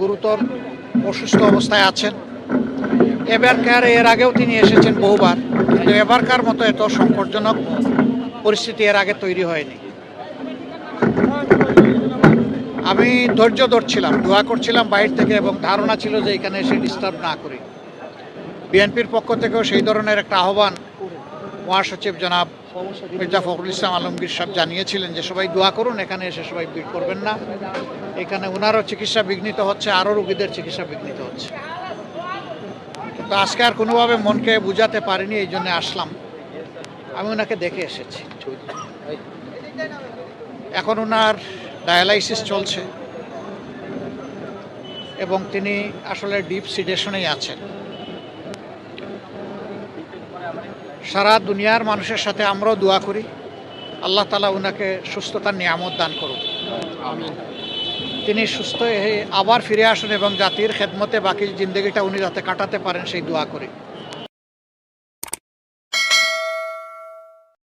গুরুতর অসুস্থ অবস্থায় আছেন। এর আগেও তিনি এসেছেন বহুবার, কিন্তু এবারকার মতো এত সংকটজনক পরিস্থিতি এর আগে তৈরি হয়নি। আমি ধৈর্য ধরছিলাম, দোয়া করছিলাম বাইরে থেকে, এবং ধারণা ছিল যে এখানে এসে ডিস্টার্ব না করি। বিএনপির পক্ষ থেকেও সেই ধরনের একটা আহ্বান মহাসচিব জনাব মির্জা ফখরুল ইসলাম আলমগীর সাহেব জানিয়েছিলেন যে সবাই দোয়া করুন, এখানে এসে সবাই ভিড় করবেন না। এখানে ওনারও চিকিৎসা বিঘ্নিত হচ্ছে, আরও রোগীদের চিকিৎসা বিঘ্নিত হচ্ছে। কিন্তু আজকে আর কোনোভাবে মনকে বুঝাতে পারিনি, এই জন্য আসলাম। আমি ওনাকে দেখে এসেছি। এখন ওনার ডায়ালাইসিস চলছে এবং তিনি আসলে ডিপ সিডেশনেই আছেন। সারা দুনিয়ার মানুষের সাথে আমরাও দোয়া করি আল্লাহ তাআলা উনাকে সুস্থতার নিয়ামত দান করুন। তিনি সুস্থ হয়ে আবার ফিরে আসুন এবং জাতির খেদমতে বাকি জিন্দগিটা উনি যাতে কাটাতে পারেন সেই দোয়া করি।